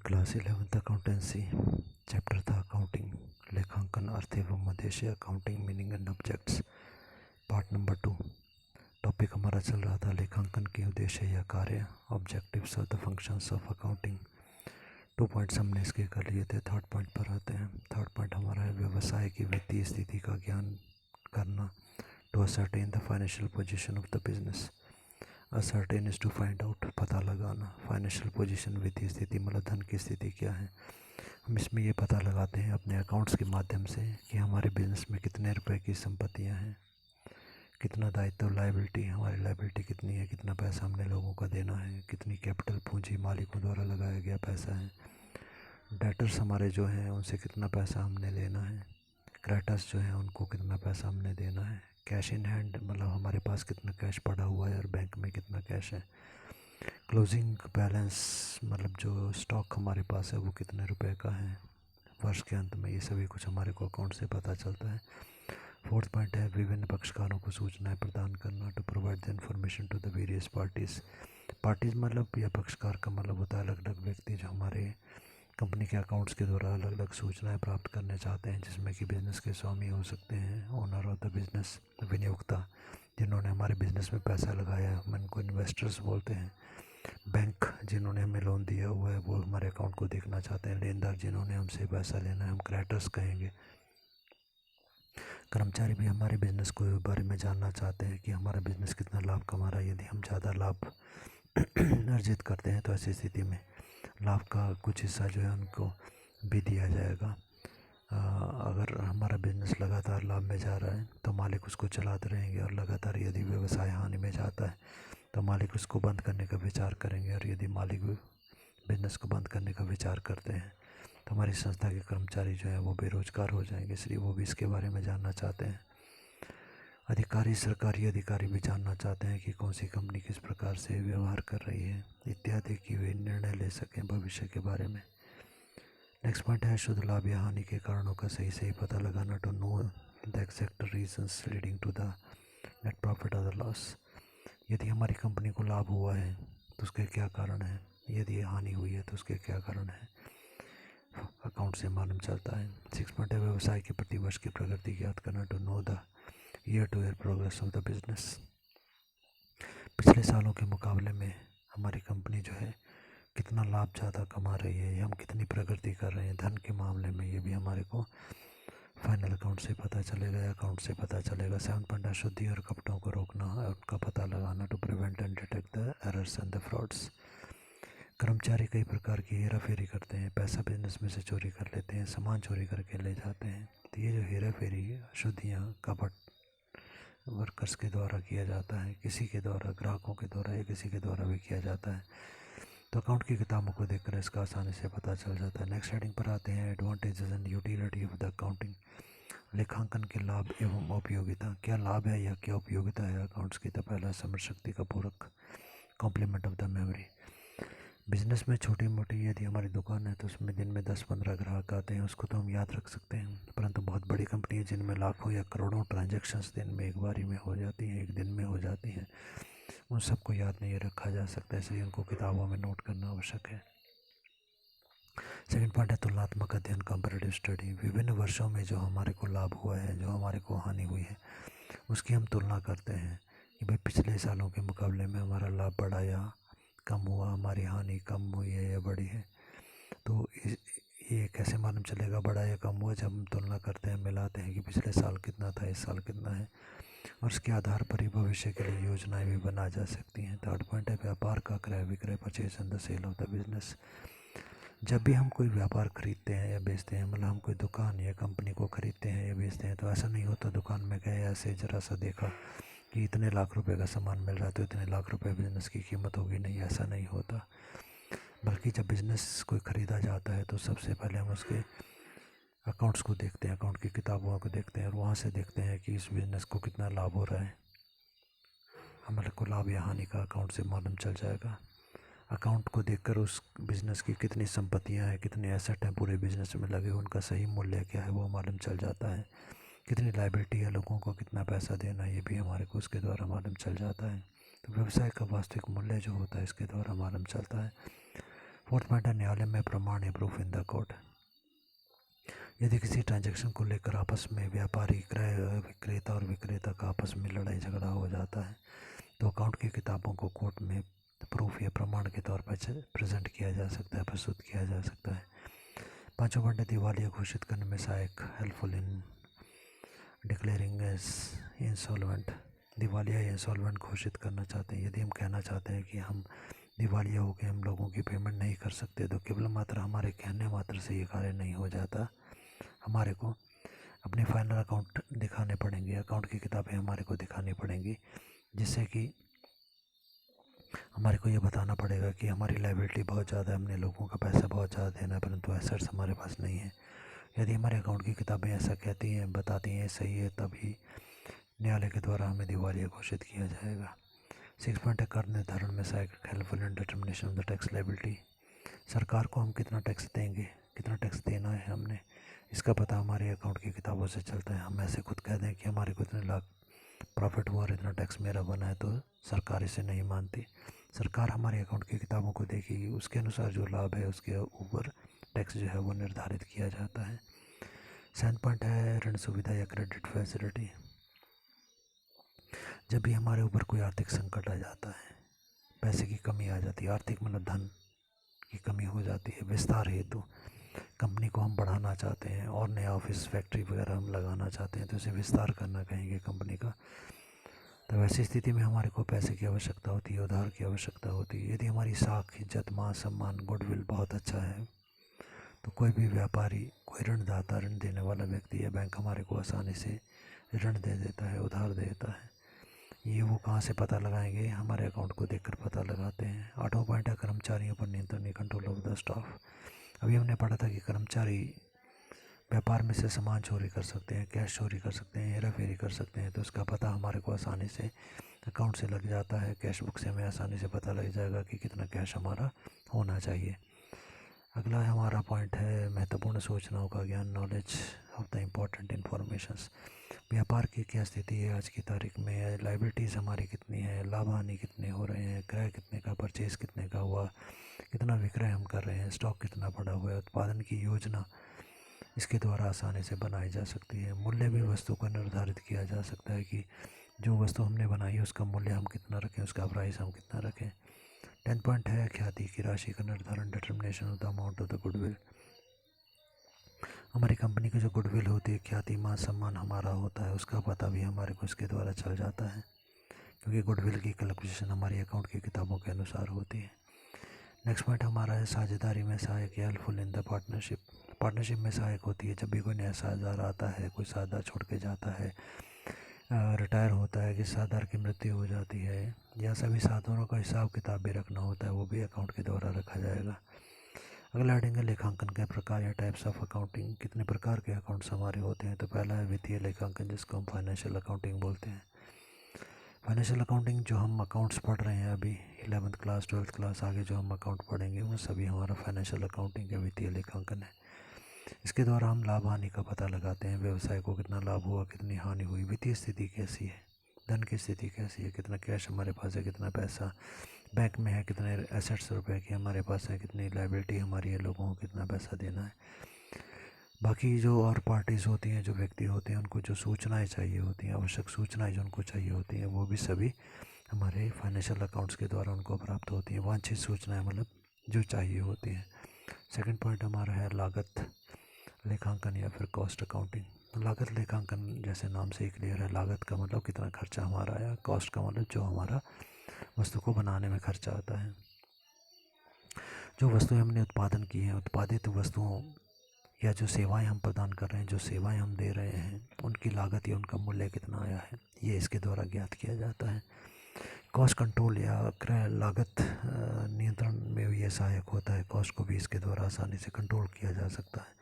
Class 11th accountancy. Chapter था accounting, लेखांकन, अर्थ एवं उद्देश्य, accounting meaning and objects, part number 2। Topic हमारा चल रहा था लेखांकन के उद्देश्य या कार्य, objectives of the functions of accounting. 2 points हमने इसके कर लिए थे। थर्ड पॉइंट पर आते हैं। थर्ड पॉइंट हमारा है व्यवसाय की वित्तीय स्थिति का ज्ञान करना, to ascertain the financial position of the business. Ascertain is to find out, पता लगाना। फाइनेंशियल पोजीशन, वित्तीय स्थिति मतलब धन की स्थिति क्या है। हम इसमें ये पता लगाते हैं अपने अकाउंट्स के माध्यम से कि हमारे बिजनेस में कितने रुपए की संपत्तियां हैं, कितना दायित्व, लायबिलिटी, हमारी लायबिलिटी कितनी है, कितना पैसा हमने लोगों का देना है, कितनी कैपिटल पूंजी मालिकों द्वारा लगाया गया पैसा है, डेटर्स हमारे जो हैं उनसे कितना पैसा हमने लेना है, क्रेडिटर्स जो हैं उनको कितना पैसा हमने देना है, कैश इन हैंड मतलब हमारे पास कितना कैश पड़ा हुआ है और बैंक में कितना कैश है, क्लोजिंग बैलेंस मतलब जो स्टॉक हमारे पास है वो कितने रुपए का है वर्ष के अंत में। ये सभी कुछ हमारे को अकाउंट से पता चलता है। फोर्थ पॉइंट है विभिन्न पक्षकारों को सूचनाएं प्रदान करना, to provide the information to the various parties. Parties मतलब या पक्षकार का मतलब होता है अलग अलग व्यक्ति जो हमारे कंपनी के अकाउंट्स के द्वारा अलग अलग सूचनाएं प्राप्त करना चाहते हैं, जिसमें कि बिज़नेस के स्वामी हो सकते हैं, ओनर ऑफ द बिज़नेस, विनियोक्ता जिन्होंने हमारे बिज़नेस में पैसा लगाया है, हम इनको इन्वेस्टर्स बोलते हैं, बैंक जिन्होंने हमें लोन दिया हुआ है वो हमारे अकाउंट को देखना चाहते हैं, लेनदार जिन्होंने हमसे पैसा लेना है हम क्रेडिटर्स कहेंगे, कर्मचारी भी हमारे बिज़नेस को बारे में जानना चाहते हैं कि हमारा बिज़नेस कितना लाभ कमा रहा है। यदि हम ज़्यादा लाभ अर्जित करते हैं तो ऐसी स्थिति में लाभ का कुछ हिस्सा जो है उनको भी दिया जाएगा। अगर हमारा बिज़नेस लगातार लाभ में जा रहा है तो मालिक उसको चलाते रहेंगे, और लगातार यदि व्यवसाय हानि में जाता है तो मालिक उसको बंद करने का विचार करेंगे, और यदि मालिक बिज़नेस को बंद करने का विचार करते हैं तो हमारी संस्था के कर्मचारी जो हैं वो बेरोजगार हो जाएंगे, इसलिए वो भी इसके बारे में जानना चाहते हैं। अधिकारी, सरकारी अधिकारी भी जानना चाहते हैं कि कौन सी कंपनी किस प्रकार से व्यवहार कर रही है इत्यादि, की वे निर्णय ले सकें भविष्य के बारे में। नेक्स्ट पॉइंट है शुद्ध लाभ या हानि के कारणों का सही सही पता लगाना, to know the exact reasons leading to the net profit और द लॉस। यदि हमारी कंपनी को लाभ हुआ है तो उसके क्या कारण है, यदि हानि हुई है तो उसके क्या कारण है, अकाउंट से मालूम चलता है। 6 पॉइंट है व्यवसाय के प्रति वर्ष की प्रगति ज्ञात करना, to know the year to year progress of the business. पिछले सालों के मुकाबले में हमारी कंपनी जो है कितना लाभ ज़्यादा कमा रही है, हम कितनी प्रगति कर रहे हैं धन के मामले में, ये भी हमारे को फाइनल अकाउंट से पता चलेगा, अकाउंट से पता चलेगा। 7 पॉइंट अशुद्धि और कपटों को रोकना और उनका पता लगाना, to prevent and detect the errors and the frauds. कर्मचारी कई प्रकार की हेरा फेरी करते हैं, पैसा बिजनेस में से चोरी कर लेते हैं, सामान चोरी करके ले जाते हैं। तो ये जो हेरा फेरी, अशुद्धियाँ, कपट वर्कर्स के द्वारा किया जाता है, किसी के द्वारा, ग्राहकों के द्वारा या किसी के द्वारा भी किया जाता है, तो अकाउंट की किताबों को देखकर इसका आसानी से पता चल जाता है। नेक्स्ट हेडिंग पर आते हैं advantages and utility of the accounting. लेखांकन के लाभ एवं उपयोगिता। क्या लाभ है या क्या उपयोगिता है अकाउंट्स की? तो पहला समझ शक्ति का पूरक, complement of the memory. Business में छोटी मोटी यदि हमारी दुकान है तो उसमें दिन में 10-15 ग्राहक आते हैं, उसको तो हम याद रख सकते हैं, परंतु बहुत बड़ी कंपनी है जिनमें लाखों या करोड़ों ट्रांजैक्शंस दिन में एक बारी में हो जाती हैं, एक दिन में हो जाती हैं, उन सबको याद नहीं रखा जा सकता, इसलिए उनको किताबों में नोट करना आवश्यक है। सेकंड पॉइंट है तुलनात्मक अध्ययन, कंपैरेटिव स्टडी। विभिन्न वर्षों में जो हमारे को लाभ हुआ है, जो हमारे को हानि हुई है, उसकी हम तुलना करते हैं कि भाई पिछले सालों के मुकाबले में हमारा लाभ बढ़ा या कम हुआ, हमारी हानि कम हुई है या बढ़ी है। तो ये कैसे मालूम चलेगा बढ़ा या कम हुआ? जब हम तुलना करते हैं, मिलाते हैं कि पिछले साल कितना था, इस साल कितना है, और उसके आधार पर ही भविष्य के लिए योजनाएं भी बना जा सकती हैं। थर्ड पॉइंट है व्यापार का क्रय विक्रय, purchase and the sale of the business. जब भी हम कोई व्यापार खरीदते हैं या बेचते हैं, मतलब हम कोई दुकान या कंपनी को खरीदते हैं या बेचते हैं, तो ऐसा नहीं होता दुकान में गए ऐसे ज़रा सा देखा कि इतने लाख रुपए का सामान मिल रहा है तो इतने लाख रुपए बिज़नेस की कीमत होगी, नहीं, ऐसा नहीं होता। बल्कि जब बिज़नेस कोई ख़रीदा जाता है तो सबसे पहले हम उसके अकाउंट्स को देखते हैं, अकाउंट की किताबों को देखते हैं, और वहाँ से देखते हैं कि इस बिज़नेस को कितना लाभ हो रहा है। हमारे को लाभ या हानि का अकाउंट से मालूम चल जाएगा। अकाउंट को देखकर उस बिज़नेस की कितनी संपत्तियां हैं, कितने एसेट हैं पूरे बिज़नेस में लगे, उनका सही मूल्य क्या है वो मालूम चल जाता है। कितनी लायबिलिटी है, लोगों को कितना पैसा देना है, ये भी हमारे को उसके द्वारा मालूम चल जाता है। तो व्यवसाय का वास्तविक मूल्य जो होता है इसके द्वारा मालूम चलता है। फोर्थ पॉइंट है न्यायालय में प्रमाण या प्रूफ इन द कोर्ट। यदि किसी ट्रांजैक्शन को लेकर आपस में व्यापारी क्रय विक्रेता और विक्रेता का आपस में लड़ाई झगड़ा हो जाता है तो अकाउंट की किताबों को कोर्ट में प्रूफ या प्रमाण के तौर पर प्रेजेंट किया जा सकता है, प्रस्तुत किया जा सकता है। पाँचों पॉइंट है दिवालिया घोषित करने में सहायक, helpful in declaring as insolvent. दिवालिया या इंसॉल्वेंट घोषित करना चाहते हैं, यदि हम कहना चाहते हैं कि हम दिवालिया हो गए, हम लोगों की पेमेंट नहीं कर सकते, तो केवल मात्र हमारे कहने मात्र से ये कार्य नहीं हो जाता। हमारे को अपने फाइनल अकाउंट दिखाने पड़ेंगे, अकाउंट की किताबें हमारे को दिखानी पड़ेंगी, जिससे कि हमारे को ये बताना पड़ेगा कि हमारी लायबिलिटी बहुत ज़्यादा है, हमने लोगों का पैसा बहुत ज़्यादा देना है, परंतु एसेट्स हमारे पास नहीं है। यदि हमारे अकाउंट की किताबें ऐसा कहती हैं, बताती हैं सही है, तभी न्यायालय के द्वारा हमें दिवालिया घोषित किया जाएगा। 6 पॉइंट है कर निर्धारण में सहायक, helpful in determination of the tax liability. सरकार को हम कितना टैक्स देंगे, कितना टैक्स देना है हमने, इसका पता हमारे अकाउंट की किताबों से चलता है। हम ऐसे खुद कह दें कि हमारे को इतने लाख प्रॉफिट हुआ और इतना टैक्स मेरा बना है, तो सरकार इसे नहीं मानती। सरकार हमारे अकाउंट की किताबों को देखेगी, उसके अनुसार जो लाभ है उसके ऊपर टैक्स जो है वो निर्धारित किया जाता है। 7 पॉइंट है ऋण सुविधा या क्रेडिट फैसिलिटी। जब भी हमारे ऊपर कोई आर्थिक संकट आ जाता है, पैसे की कमी आ जाती है, आर्थिक मतलब धन की कमी हो जाती है, विस्तार हेतु कंपनी को हम बढ़ाना चाहते हैं और नया ऑफिस फैक्ट्री वगैरह हम लगाना चाहते हैं, तो इसे विस्तार करना कहेंगे कंपनी का। तो वैसी स्थिति में हमारे को पैसे की आवश्यकता होती है, उधार की आवश्यकता होती है। यदि हमारी साख, इज्जत, मान सम्मान, गुडविल बहुत अच्छा है, तो कोई भी व्यापारी, कोई ऋणदाता, ऋण देने वाला व्यक्ति या बैंक हमारे को आसानी से ऋण दे देता है, उधार देता है। ये वो कहाँ से पता लगाएंगे, हमारे अकाउंट को देखकर पता लगाते हैं। 8वां पॉइंट है कर्मचारियों पर नियंत्रण, कंट्रोल ऑफ द स्टाफ। अभी हमने पढ़ा था कि कर्मचारी व्यापार में से सामान चोरी कर सकते हैं, कैश चोरी कर सकते हैं, हेरा फेरी कर सकते हैं, तो उसका पता हमारे को आसानी से अकाउंट से लग जाता है। कैश बुक से हमें आसानी से पता लग जाएगा कि कितना कैश हमारा होना चाहिए। अगला हमारा पॉइंट है महत्वपूर्ण सूचनाओं का ज्ञान, knowledge of the important informations. व्यापार की क्या स्थिति है आज की तारीख में, लाइबिलिटीज़ हमारी कितनी है, लाभ हानि कितने हो रहे हैं, क्रय कितने का, परचेज़ कितने का हुआ, कितना विक्रय हम कर रहे हैं, स्टॉक कितना पड़ा हुआ है, उत्पादन की योजना इसके द्वारा आसानी से बनाई जा सकती है। मूल्य भी वस्तु का निर्धारित किया जा सकता है कि जो वस्तु हमने बनाई है उसका मूल्य हम कितना रखें, उसका प्राइस हम कितना रखें। 10 पॉइंट है ख्याति की राशि का निर्धारण, determination of the amount of the goodwill. हमारी कंपनी की जो गुडविल होती है, ख्याति, मान सम्मान हमारा होता है, उसका पता भी हमारे को इसके द्वारा चल जाता है, क्योंकि गुडविल की कैलकुलेशन हमारी अकाउंट की किताबों के अनुसार होती है। नेक्स्ट पॉइंट हमारा है साझेदारी में सहायक, helpful in the partnership. Partnership में सहायक होती है जब भी कोई नया साझेदार आता है, कोई साझेदार छोड़ के जाता है, रिटायर होता है, किसी साझेदार की मृत्यु हो जाती है, या सभी साधनों का हिसाब किताब भी रखना होता है, वो भी अकाउंट के द्वारा रखा जाएगा। अगला हेडिंग है लेखांकन के प्रकार या टाइप्स ऑफ अकाउंटिंग। कितने प्रकार के अकाउंट्स हमारे होते हैं, तो पहला है वित्तीय लेखांकन, जिसको हम फाइनेंशियल अकाउंटिंग बोलते हैं। फाइनेंशियल अकाउंटिंग जो हम अकाउंट्स पढ़ रहे हैं अभी 11th क्लास 12th क्लास, आगे जो हम अकाउंट पढ़ेंगे वो सभी हमारा फाइनेंशियल अकाउंटिंग का वित्तीय लेखांकन है। इसके द्वारा हम लाभ हानि का पता लगाते हैं, व्यवसाय को कितना लाभ हुआ, कितनी हानि हुई, वित्तीय स्थिति कैसी है, धन की स्थिति कैसी है, कितना कैश हमारे पास है, कितना पैसा बैंक में है, कितने एसेट्स रुपए के हमारे पास है, कितनी लायबिलिटी हमारी है, लोगों को कितना पैसा देना है। बाकी जो और पार्टीज़ होती हैं, जो व्यक्ति होते हैं, उनको जो सूचनाएं चाहिए होती हैं, आवश्यक सूचनाएं जो उनको चाहिए होती हैं, वो भी सभी हमारे फाइनेंशियल अकाउंट्स के द्वारा उनको प्राप्त होती हैं। वांछित सूचनाएं मतलब जो चाहिए होती हैं। सेकंड पॉइंट हमारा है लागत लेखांकन या फिर कॉस्ट अकाउंटिंग। लागत लेखांकन जैसे नाम से ही क्लियर है, लागत का मतलब कितना खर्चा हमारा आया, कॉस्ट का मतलब जो हमारा वस्तु को बनाने में खर्चा आता है। जो वस्तुएं हमने उत्पादन की हैं, उत्पादित वस्तुओं या जो सेवाएं हम प्रदान कर रहे हैं, जो सेवाएं हम दे रहे हैं, उनकी लागत या उनका मूल्य कितना आया है, ये इसके द्वारा ज्ञात किया जाता है। कॉस्ट कंट्रोल या क्रय लागत नियंत्रण में भी ये सहायक होता है, कॉस्ट को भी इसके द्वारा आसानी से कंट्रोल किया जा सकता है।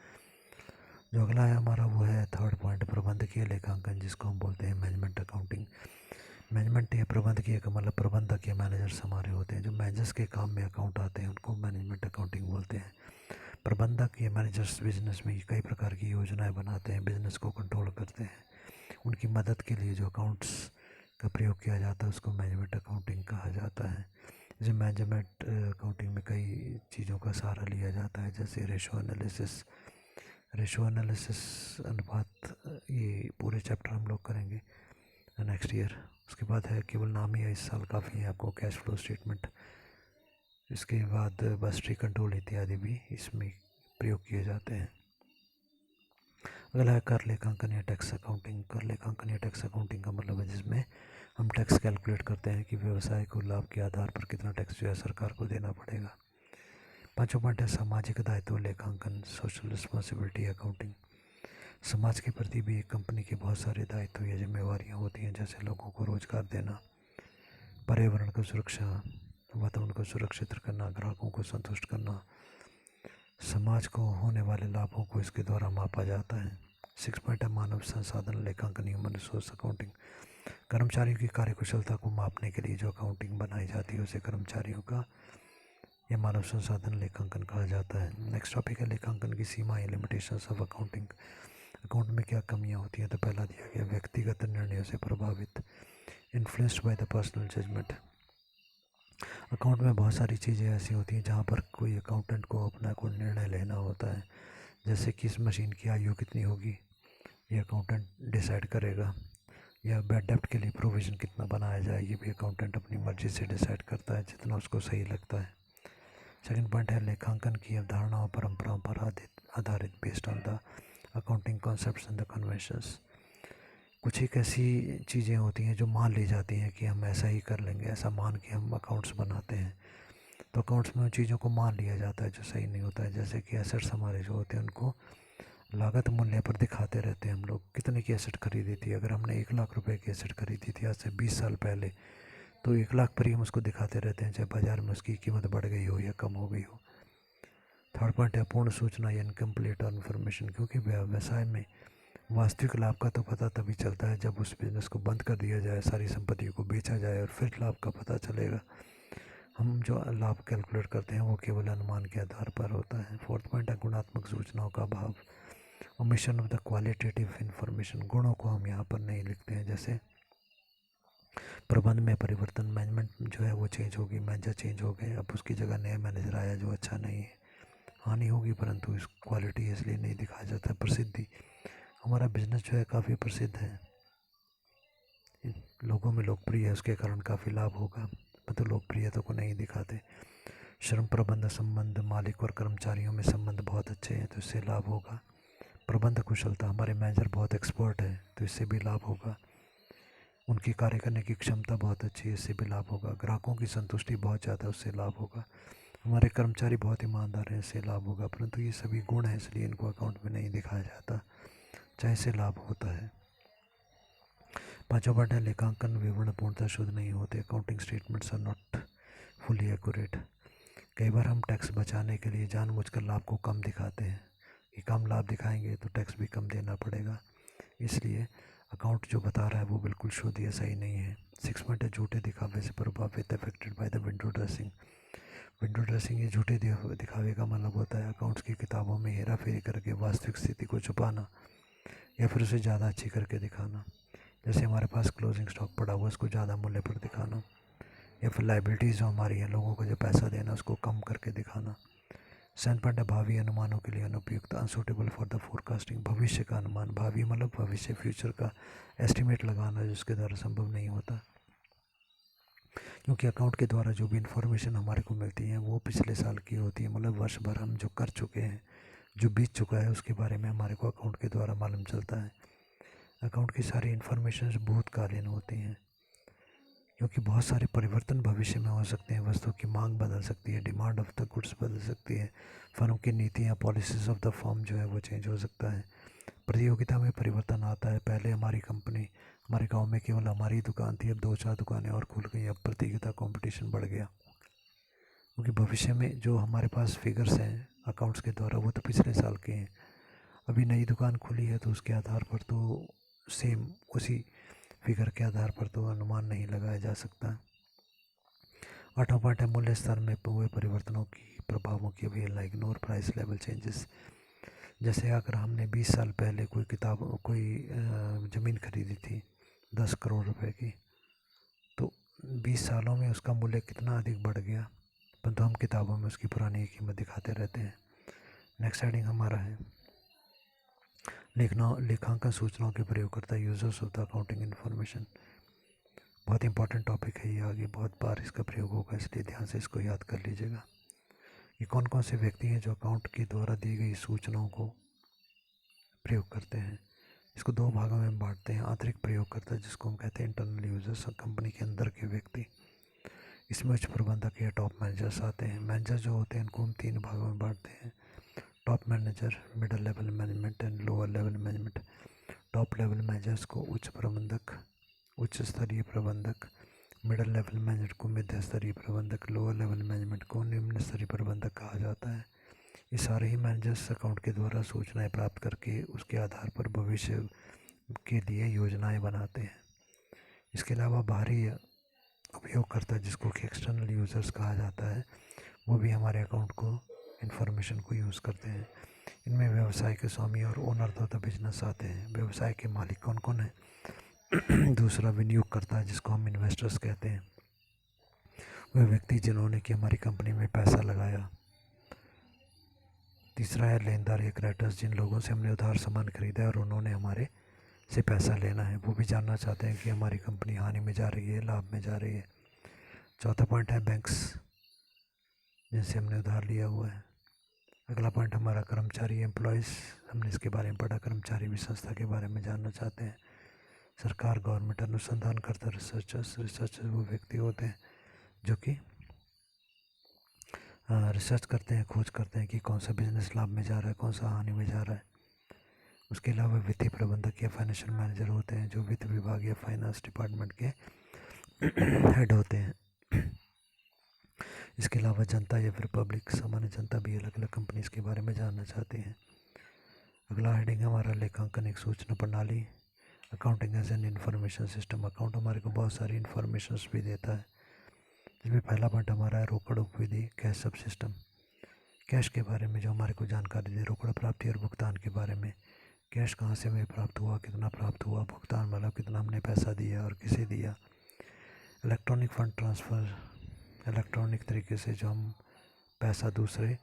जो अगला है हमारा वो है थर्ड पॉइंट प्रबंधकीय लेखांकन, जिसको हम बोलते हैं मैनेजमेंट अकाउंटिंग। मैनेजमेंट या प्रबंधकीय का मतलब प्रबंधक या मैनेजर्स हमारे होते हैं, जो मैनेजर्स के काम में अकाउंट आते हैं उनको मैनेजमेंट अकाउंटिंग बोलते हैं। प्रबंधक या मैनेजर्स बिजनेस में कई प्रकार की योजनाएं बनाते हैं, बिजनेस को कंट्रोल करते हैं, उनकी मदद के लिए जो अकाउंट्स का प्रयोग किया जाता है उसको मैनेजमेंट अकाउंटिंग कहा जाता है। जैसे मैनेजमेंट अकाउंटिंग में कई चीज़ों का सहारा लिया जाता है, जैसे रेशो एनालिसिस अनुपात। ये पूरे चैप्टर हम लोग करेंगे नेक्स्ट ईयर। उसके बाद है केवल नाम ही है इस साल काफ़ी है आपको, कैश फ्लो स्टेटमेंट। इसके बाद बस्ट्री कंट्रोल इत्यादि भी इसमें प्रयोग किए जाते हैं। अगला है कर लेखांकन या टैक्स अकाउंटिंग। कर लेखांकन या टैक्स अकाउंटिंग का मतलब है जिसमें हम टैक्स कैलकुलेट करते हैं कि व्यवसाय को लाभ के आधार पर कितना टैक्स जो है सरकार को देना पड़ेगा। पाँचों पॉइंट है सामाजिक दायित्व लेखांकन, सोशल रिस्पॉन्सिबिलिटी अकाउंटिंग। समाज के प्रति भी एक कंपनी के बहुत सारे दायित्व या जिम्मेवारियाँ होती हैं, जैसे लोगों को रोजगार देना, पर्यावरण की सुरक्षा, वातावरण को सुरक्षित करना, ग्राहकों को संतुष्ट करना। समाज को होने वाले लाभों को इसके द्वारा मापा जाता है। 6 पॉइंट है मानव संसाधन लेखांकन, ह्यूमन रिसोर्स अकाउंटिंग। कर्मचारियों की कार्यकुशलता को मापने के लिए जो अकाउंटिंग बनाई जाती है उसे कर्मचारियों का या मानव संसाधन लेखांकन कहा जाता है। नेक्स्ट टॉपिक है लेखांकन की सीमाएं, लिमिटेशंस ऑफ अकाउंटिंग। अकाउंट में क्या कमियां होती हैं, तो पहला दिया गया व्यक्तिगत निर्णयों से प्रभावित, influenced by the personal judgement. Account में बहुत सारी चीज़ें ऐसी होती हैं जहाँ पर कोई अकाउंटेंट को अपना कोई निर्णय लेना होता है, जैसे कि इस मशीन की आयु कितनी होगी ये अकाउंटेंट डिसाइड करेगा, या बैड डेप्ट के लिए प्रोविज़न कितना बनाया जाए ये भी अकाउंटेंट अपनी मर्ज़ी से डिसाइड करता है, जितना उसको सही लगता है। सेकंड पॉइंट है लेखांकन की अवधारणाओं परंपराओं पर आधारित, based on the accounting concepts and the conventions. कुछ एक ऐसी चीज़ें होती हैं जो मान ली जाती हैं कि हम ऐसा ही कर लेंगे, ऐसा मान के हम अकाउंट्स बनाते हैं। तो अकाउंट्स में उन चीज़ों को मान लिया जाता है जो सही नहीं होता है, जैसे कि एसेट्स हमारे जो होते हैं उनको लागत मूल्य पर दिखाते रहते हैं हम लोग, कितने की एसेट खरीदी थी। अगर हमने 1 लाख रुपए की एसेट खरीदी थी आज से 20 साल पहले, तो 1 लाख पर ही हम उसको दिखाते रहते हैं, चाहे बाज़ार में उसकी कीमत बढ़ गई हो या कम हो गई हो। थर्ड पॉइंट है पूर्ण सूचना या इनकम्प्लीट इन्फॉर्मेशन, क्योंकि व्यवसाय में वास्तविक लाभ का तो पता तभी चलता है जब उस बिज़नेस को बंद कर दिया जाए, सारी संपत्तियों को बेचा जाए और फिर लाभ का पता चलेगा। हम जो लाभ कैलकुलेट करते हैं वो केवल अनुमान के आधार पर होता है। फोर्थ पॉइंट है गुणात्मक सूचनाओं का अभाव, omission of the qualitative information. गुणों को हम यहाँ पर नहीं लिखते हैं, जैसे प्रबंध में परिवर्तन, मैनेजमेंट जो है वो चेंज होगी, मैनेजर चेंज हो गए, अब उसकी जगह नया मैनेजर आया जो अच्छा नहीं है, हानि होगी, परंतु इस क्वालिटी इसलिए नहीं दिखाया जाता। प्रसिद्धि, हमारा बिजनेस जो है काफ़ी प्रसिद्ध है, लोगों में लोकप्रिय है, उसके कारण काफ़ी लाभ होगा, मतलब लोकप्रियता को नहीं दिखाते। श्रम प्रबंध संबंध, मालिक और कर्मचारियों में संबंध बहुत अच्छे हैं तो इससे लाभ होगा। प्रबंध कुशलता, हमारे मैनेजर बहुत एक्सपर्ट है तो इससे भी लाभ होगा। उनकी कार्य करने की क्षमता बहुत अच्छी है, इससे भी लाभ होगा। ग्राहकों की संतुष्टि बहुत ज़्यादा है, उससे लाभ होगा। हमारे कर्मचारी बहुत ईमानदार हैं, इससे लाभ होगा। परंतु ये सभी गुण हैं इसलिए इनको अकाउंट में नहीं दिखाया जाता, चाहे इससे लाभ होता है। पाँचों पॉइंट है लेखांकन विवरण पूर्णतः शुद्ध नहीं होते, accounting statements are not fully accurate. कई बार हम टैक्स बचाने के लिए जानबूझकर लाभ को कम दिखाते हैं, कि कम लाभ दिखाएंगे तो टैक्स भी कम देना पड़ेगा, इसलिए अकाउंट जो बता रहा है वो बिल्कुल शुद्ध या सही नहीं है। 6 पॉइंट है झूठे दिखावे से प्रभावित, affected by the window dressing. Window dressing ये झूठे दिखावे का मतलब होता है अकाउंट्स की किताबों में हेरा फेरी करके वास्तविक स्थिति को छुपाना या फिर उसे ज़्यादा अच्छी करके दिखाना। जैसे हमारे पास क्लोजिंग स्टॉक पड़ा हुआ उसको ज़्यादा मूल्य पर दिखाना, या फिर लाइबिलिटीज़ जो हमारी है लोगों को जो पैसा देना उसको कम करके दिखाना। 7 पॉइंट है भावी अनुमानों के लिए अनुपयुक्त, अनसूटेबल फॉर द फोरकास्टिंग। भविष्य का अनुमान, भावी मतलब भविष्य, फ्यूचर का एस्टिमेट लगाना जिसके द्वारा संभव नहीं होता, क्योंकि अकाउंट के द्वारा जो भी इंफॉर्मेशन हमारे को मिलती है वो पिछले साल की होती है, मतलब वर्ष भर हम जो कर चुके हैं, जो बीत चुका है उसके बारे में हमारे को अकाउंट के द्वारा मालूम चलता है। अकाउंट की सारी इन्फॉर्मेशन भूतकालीन होती हैं, क्योंकि बहुत सारे परिवर्तन भविष्य में हो सकते हैं। वस्तु की मांग बदल सकती है, डिमांड ऑफ द गुड्स बदल सकती है, फर्म की नीतियाँ, पॉलिसीज ऑफ द फर्म जो है वो चेंज हो सकता है। प्रतियोगिता में परिवर्तन आता है, पहले हमारी कंपनी, हमारे गांव में केवल हमारी दुकान थी, अब 2-4 दुकानें और खुल गई, अब प्रतियोगिता कंपटीशन बढ़ गया, क्योंकि भविष्य में जो हमारे पास फिगर्स हैं अकाउंट्स के द्वारा वो तो पिछले साल के हैं। अभी नई दुकान खुली है तो उसके आधार पर तो सेम उसी फिगर के आधार पर तो अनुमान नहीं लगाया जा सकता। 8वां पॉइंट है मूल्य स्तर में हुए परिवर्तनों की प्रभावों की अवहेलना, इग्नोर प्राइस लेवल चेंजेस। जैसे अगर हमने 20 साल पहले कोई ज़मीन खरीदी थी 10 करोड़ रुपए की, तो 20 सालों में उसका मूल्य कितना अधिक बढ़ गया, परंतु हम किताबों में उसकी पुरानी कीमत दिखाते रहते हैं। नेक्स्ट हेडिंग हमारा है लेखांकन सूचनाओं के प्रयोगकर्ता, users of the accounting information. बहुत इंपॉर्टेंट टॉपिक है ये, आगे बहुत बार इसका प्रयोग होगा, इसलिए ध्यान से इसको याद कर लीजिएगा। ये कौन कौन से व्यक्ति हैं जो अकाउंट के द्वारा दी गई सूचनाओं को प्रयोग करते हैं। इसको 2 भागों में बांटते हैं। आंतरिक प्रयोगकर्ता, जिसको हम कहते हैं इंटरनल यूजर्स, कंपनी के अंदर के व्यक्ति। इसमें उच्च प्रबंधक या टॉप मैनेजर्स आते हैं। मैनेजर जो होते हैं उनको हम 3 भागों में बांटते हैं। Top manager, middle level management and lower level management. Top level managers को उच्च प्रबंधक, उच्च स्तरीय प्रबंधक, मिडिल लेवल मैनेजर को मध्य स्तरीय प्रबंधक, लोअर लेवल मैनेजमेंट को निम्न स्तरीय प्रबंधक कहा जाता है। ये सारे ही मैनेजर्स अकाउंट के द्वारा सूचनाएं प्राप्त करके उसके आधार पर भविष्य के लिए योजनाएं बनाते हैं। इसके अलावा बाहरी उपयोगकर्ता, जिसको कि एक्सटर्नल यूज़र्स कहा जाता है, वो भी हमारे अकाउंट को, इन्फॉर्मेशन को यूज़ करते हैं। इनमें व्यवसाय के स्वामी और ओनर ऑफ द बिजनेस आते हैं। व्यवसाय के मालिक कौन कौन है? दूसरा विनियोगकर्ता है, जिसको हम इन्वेस्टर्स कहते हैं, वे व्यक्ति जिन्होंने कि हमारी कंपनी में पैसा लगाया। तीसरा है लेनदार या क्रेडिटर्स, जिन लोगों से हमने उधार सामान खरीदा है और उन्होंने हमारे से पैसा लेना है, वो भी जानना चाहते हैं कि हमारी कंपनी हानि में जा रही है, लाभ में जा रही है। चौथा पॉइंट है बैंक्स, जिनसे हमने उधार लिया हुआ है। अगला पॉइंट हमारा कर्मचारी, एम्प्लॉयज़, हमने इसके बारे में पढ़ा। कर्मचारी भी संस्था के बारे में जानना चाहते हैं। सरकार, गवर्नमेंट, अनुसंधानकर्ता, रिसर्चर्स वो व्यक्ति होते हैं जो कि रिसर्च करते हैं, खोज करते हैं कि कौन सा बिजनेस लाभ में जा रहा है, कौन सा हानि में जा रहा है। उसके अलावा वित्तीय प्रबंधक या फाइनेंशियल मैनेजर होते हैं, जो वित्त विभाग या फाइनेंस डिपार्टमेंट के हेड होते हैं। इसके अलावा जनता या फिर पब्लिक, सामान्य जनता भी अलग अलग कंपनीज के बारे में जानना चाहते हैं। अगला हेडिंग हमारा लेखांकन एक सूचना प्रणाली, accounting as an information system. Account हमारे को बहुत सारी इन्फॉर्मेशन भी देता है, जिसमें पहला पॉइंट हमारा है रोकड़ उपविधि, कैश सब सिस्टम। कैश के बारे में जो हमारे को जानकारी दे, रोकड़ प्राप्ति और भुगतान के बारे में, कैश कहाँ से हमें प्राप्त हुआ, कितना प्राप्त हुआ, भुगतान मतलब कितना हमने पैसा दिया और किसे दिया। इलेक्ट्रॉनिक फंड ट्रांसफ़र, इलेक्ट्रॉनिक तरीके से जो हम पैसा दूसरी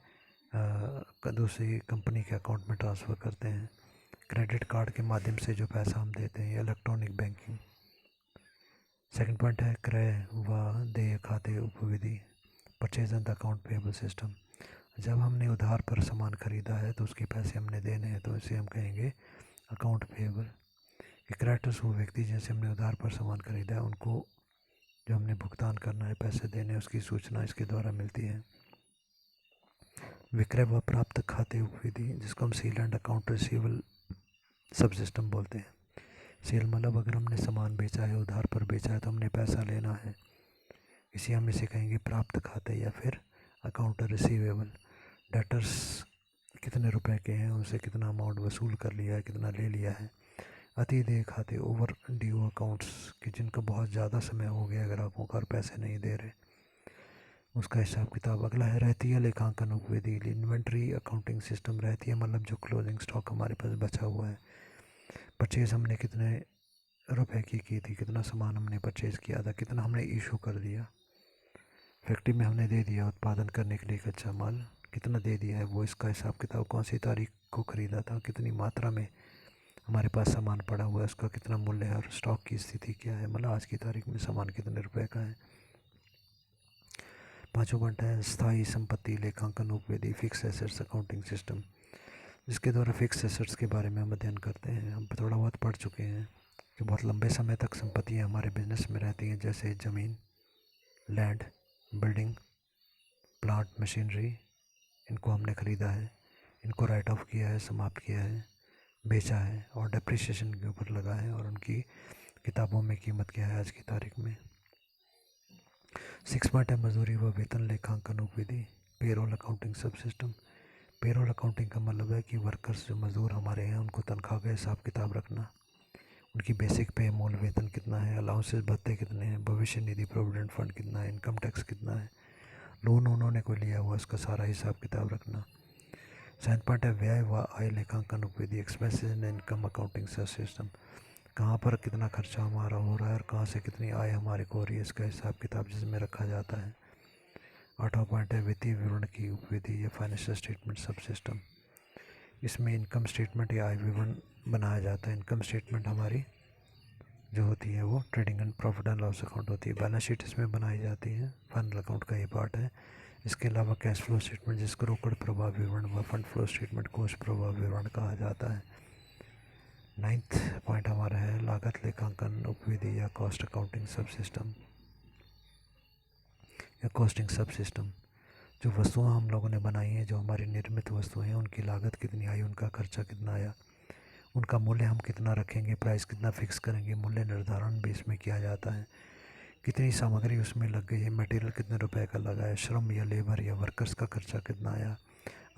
कंपनी के अकाउंट में ट्रांसफ़र करते हैं। क्रेडिट कार्ड के माध्यम से जो पैसा हम देते हैं, इलेक्ट्रॉनिक बैंकिंग। सेकंड पॉइंट है क्रय व देय खाते उपविधि, purchase and account payable system. जब हमने उधार पर सामान खरीदा है तो उसके पैसे हमने देने हैं, तो इसे हम कहेंगे अकाउंट पेबल। क्रेडिटर्स वो व्यक्ति जिनसे हमने उधार पर सामान खरीदा है, उनको जो हमने भुगतान करना है, पैसे देने, उसकी सूचना इसके द्वारा मिलती है। विक्रय व प्राप्त खाते उपविधि, जिसको हम सेल एंड अकाउंट रिसीवेबल सब सिस्टम बोलते हैं। सेल मतलब अगर हमने सामान बेचा है, उधार पर बेचा है, तो हमने पैसा लेना है, इसे हम इसे कहेंगे प्राप्त खाते या फिर अकाउंट रिसीवेबल। डेटर्स कितने रुपए के हैं, उनसे कितना अमाउंट वसूल कर लिया है, कितना ले लिया है। अति देय खाते, ओवर ड्यू अकाउंट्स, कि जिनका बहुत ज़्यादा समय हो गया ग्राहकों का और पैसे नहीं दे रहे, उसका हिसाब किताब। अगला है रहती है लेखांकन उपविधि, इन्वेंट्री अकाउंटिंग सिस्टम। रहती है मतलब जो क्लोजिंग स्टॉक हमारे पास बचा हुआ है। परचेज़ हमने कितने रुपए की थी, कितना सामान हमने परचेज़ किया था, कितना हमने इशू कर दिया, फैक्ट्री में हमने दे दिया उत्पादन करने के लिए कच्चा माल, कितना दे दिया है वो, इसका हिसाब किताब। कौन सी तारीख को ख़रीदा था, कितनी मात्रा में हमारे पास सामान पड़ा हुआ है, उसका कितना मूल्य है और स्टॉक की स्थिति क्या है, मतलब आज की तारीख में सामान कितने रुपए का है। पाँचों पॉइंट है स्थायी संपत्ति लेखांकन उपविधि, फिक्स एसेट्स अकाउंटिंग सिस्टम, जिसके द्वारा फिक्स एसेट्स के बारे में हम अध्ययन करते हैं। हम थोड़ा बहुत पढ़ चुके हैं कि बहुत लंबे समय तक संपत्तियाँ हमारे बिजनेस में रहती हैं, जैसे ज़मीन, लैंड, बिल्डिंग, प्लांट, मशीनरी। इनको हमने ख़रीदा है, इनको राइट ऑफ किया है, समाप्त किया है, बेचा है और डेप्रिसिएशन के ऊपर लगा है, और उनकी किताबों में कीमत क्या है आज की तारीख में। 6 पॉइंट है मजदूरी व वेतन लेखांकन उपविधि, पेरोल अकाउंटिंग सब सिस्टम। पेरोल अकाउंटिंग का मतलब है कि वर्कर्स जो मज़दूर हमारे हैं, उनको तनख्वाह का हिसाब किताब रखना, उनकी बेसिक पे, मूल वेतन कितना है, अलाउंसेस भत्ते कितने हैं, भविष्य निधि प्रोविडेंट फंड कितना है, इनकम टैक्स कितना है, लोन उन्होंने कोई लिया हुआ, उसका सारा हिसाब किताब रखना। 7 पॉइंट है व्यय व आय लेखांकन उपविधि, expenses and income accounting system. कहाँ पर कितना खर्चा हमारा हो रहा है और कहाँ से कितनी आय हमारे को हो रही है, इसका हिसाब किताब जिसमें रखा जाता है। 8वां पॉइंट है वित्तीय विवरण की उपविधि या फाइनेंशियल स्टेटमेंट सब सिस्टम। इसमें इनकम स्टेटमेंट या आय विवरण बनाया जाता है। इनकम स्टेटमेंट हमारी जो होती है वो trading and profit and loss account होती है। बैलेंस शीट इसमें बनाई जाती है, फाइनल अकाउंट का ये पार्ट है। इसके अलावा कैश फ्लो स्टेटमेंट जिसको रोकड़ प्रवाह विवरण व फंड फ्लो स्टेटमेंट कोष प्रवाह विवरण कहा जाता है। 9th पॉइंट हमारा है लागत लेखांकन उपविधि या कॉस्ट अकाउंटिंग सब सिस्टम या कॉस्टिंग सब सिस्टम। जो वस्तुएं हम लोगों ने बनाई हैं, जो हमारी निर्मित वस्तुएं हैं, उनकी लागत कितनी आई, उनका खर्चा कितना आया, उनका मूल्य हम कितना रखेंगे, प्राइस कितना फिक्स करेंगे, मूल्य निर्धारण भी इसमें किया जाता है। कितनी सामग्री उसमें लग गई है, मटेरियल कितने रुपए का लगा है, श्रम या लेबर या वर्कर्स का खर्चा कितना आया,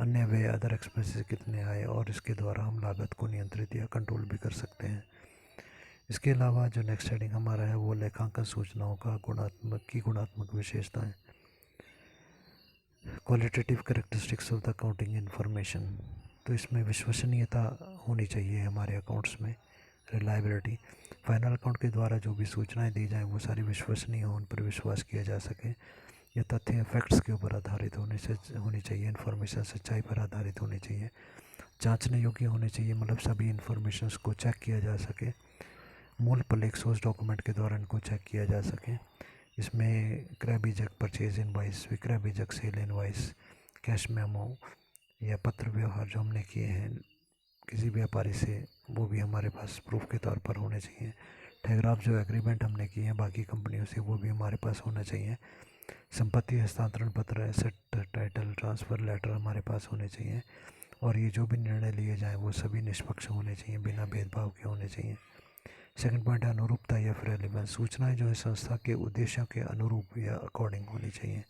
अन्य वे अदर एक्सपेंसेस कितने आए, और इसके द्वारा हम लागत को नियंत्रित या कंट्रोल भी कर सकते हैं। इसके अलावा जो नेक्स्ट हेडिंग हमारा है वो लेखांकन सूचनाओं का गुणात्मक विशेषताएं, qualitative characteristics of the accounting information. तो इसमें विश्वसनीयता होनी चाहिए हमारे अकाउंट्स में, रिलायबिलिटी। फाइनल अकाउंट के द्वारा जो भी सूचनाएं दी जाएं वो सारी विश्वसनीय हो, उन पर विश्वास किया जा सके। यह तथ्य फैक्ट्स के ऊपर आधारित होनी चाहिए, इन्फॉर्मेशन सच्चाई पर आधारित होनी चाहिए, जांचने योग्य होने चाहिए, मतलब सभी इन्फॉर्मेशन को चेक किया जा सके, मूल पर सोर्स डॉक्यूमेंट के द्वारा इनको चेक किया जा सके। इसमें क्रय बीजक परचेज इनवाइस, विक्रय बीजक सेल इनवाइस, कैश मेमो या पत्र व्यवहार जो हमने किए हैं किसी व्यापारी से, वो भी हमारे पास प्रूफ के तौर पर होने चाहिए। टेलीग्राफ जो एग्रीमेंट हमने किए हैं बाकी कंपनियों से, वो भी हमारे पास होना चाहिए। संपत्ति हस्तांतरण पत्र, एसेट टाइटल ट्रांसफ़र लेटर हमारे पास होने चाहिए। और ये जो भी निर्णय लिए जाएँ वो सभी निष्पक्ष होने चाहिए, बिना भेदभाव के होने चाहिए। सेकंड पॉइंट है अनुरूपता या फिर रेलेवेंस। सूचनाएं जो है संस्था के उद्देश्यों के अनुरूप या अकॉर्डिंग होनी चाहिए।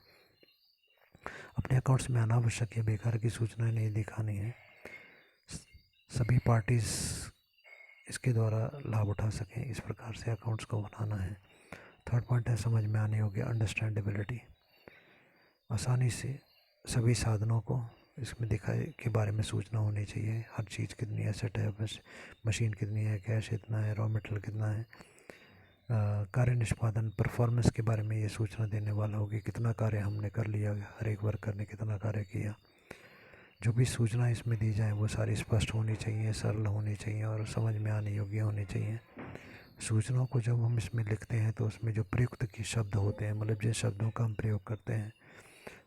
अपने अकाउंट्स में अनावश्यक या बेकार की सूचनाएं नहीं दिखानी है, सभी पार्टीज इसके द्वारा लाभ उठा सकें, इस प्रकार से अकाउंट्स को बनाना है। थर्ड पॉइंट है समझ में आने योग्य, अंडरस्टैंडेबिलिटी। आसानी से सभी साधनों को इसमें दिखाए के बारे में सूचना होनी चाहिए। हर चीज़ कितनी एसेट है, मशीन कितनी है, कैश इतना है, रॉ मटेरियल कितना है, कार्य निष्पादन परफॉर्मेंस के बारे में ये सूचना देने वाला होगी, कितना कार्य हमने कर लिया, हर एक वर्कर ने कितना कार्य किया। जो भी सूचना इसमें दी जाए वो सारी स्पष्ट होनी चाहिए, सरल होनी चाहिए और समझ में आने योग्य होनी चाहिए। सूचनाओं को जब हम इसमें लिखते हैं तो उसमें जो प्रयुक्त के शब्द होते हैं, मतलब जिन शब्दों का हम प्रयोग करते हैं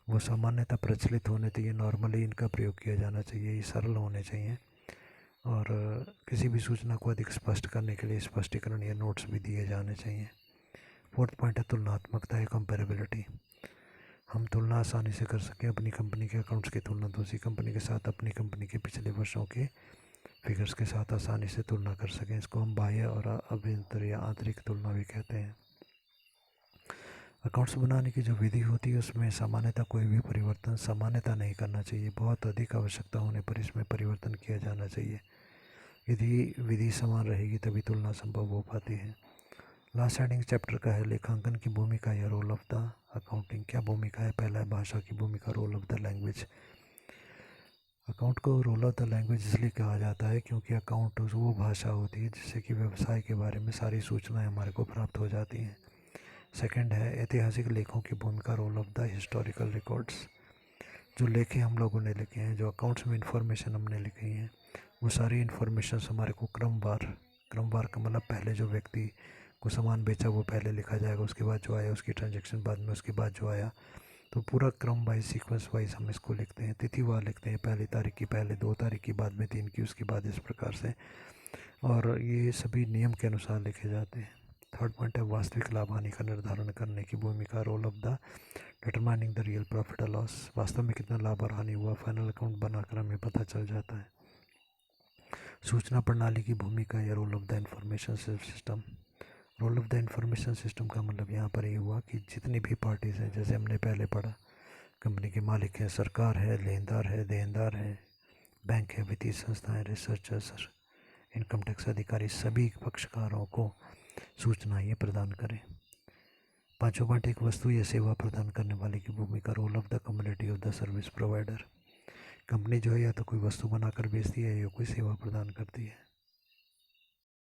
वो सामान्यतः प्रचलित होने चाहिए, नॉर्मली इनका प्रयोग किया जाना चाहिए, ये सरल होने चाहिए। और किसी भी सूचना को अधिक स्पष्ट करने के लिए स्पष्टीकरण या नोट्स भी दिए जाने चाहिए। फोर्थ पॉइंट है तुलनात्मकता या कंपेरेबिलिटी। हम तुलना आसानी से कर सकें अपनी कंपनी के अकाउंट्स की तुलना दूसरी कंपनी के साथ, अपनी कंपनी के पिछले वर्षों के फिगर्स के साथ आसानी से तुलना कर सकें। इसको हम बाह्य और अभ्यंतर या आंतरिक तुलना भी कहते हैं। अकाउंट्स बनाने की जो विधि होती है उसमें सामान्यतः कोई भी परिवर्तन सामान्यतः नहीं करना चाहिए, बहुत अधिक आवश्यकता होने पर इसमें परिवर्तन किया जाना चाहिए। यदि विधि समान रहेगी तभी तुलना संभव हो पाती है। लास्ट हेडिंग चैप्टर का है लेखांकन की भूमिका या रोल ऑफ द अकाउंटिंग। क्या भूमिका है? पहला है भाषा की भूमिका, role of the language. Account को रोल ऑफ द लैंग्वेज इसलिए कहा जाता है क्योंकि अकाउंट वो भाषा होती है जिससे कि व्यवसाय के बारे में सारी सूचनाएं हमारे को प्राप्त हो जाती हैं। सेकंड है ऐतिहासिक लेखों की भूमिका, role of the historical records. जो लेखे हम लोगों ने लिखे हैं, जो अकाउंट्स में इंफॉर्मेशन हमने लिखी है, वो सारी इन्फॉर्मेशन हमारे को क्रमवार का मतलब पहले जो व्यक्ति को सामान बेचा वो पहले लिखा जाएगा, उसके बाद जो आया उसकी ट्रांजैक्शन बाद में, उसके बाद जो आया, तो पूरा क्रम वाइज सीक्वेंस वाइज हम इसको लिखते हैं। तिथिवार लिखते हैं, पहली तारीख की पहले, 2 तारीख की बाद में 3 की, उसके बाद इस प्रकार से, और ये सभी नियम के अनुसार लिखे जाते हैं। थर्ड पॉइंट है वास्तविक लाभ हानि का निर्धारण करने की भूमिका, role of the determining the real profit और लॉस। वास्तव में कितना लाभ और हानि हुआ फाइनल अकाउंट बनाकर हमें पता चल जाता है। सूचना प्रणाली की भूमिका या role of the information system. Role of the information system का मतलब यहाँ पर ये हुआ कि जितनी भी पार्टीज़ हैं, जैसे हमने पहले पढ़ा, कंपनी के मालिक हैं, सरकार है, लेनदार है, देनदार है, बैंक है, वित्तीय संस्थाएं, रिसर्चर्स, इनकम टैक्स अधिकारी, सभी पक्षकारों को सूचना ये प्रदान करें। पाँचों पॉइंट एक वस्तु या सेवा प्रदान करने वाले की भूमिका, role of the community of the service provider. Company जो है या तो कोई वस्तु बनाकर बेचती है या कोई सेवा प्रदान करती है।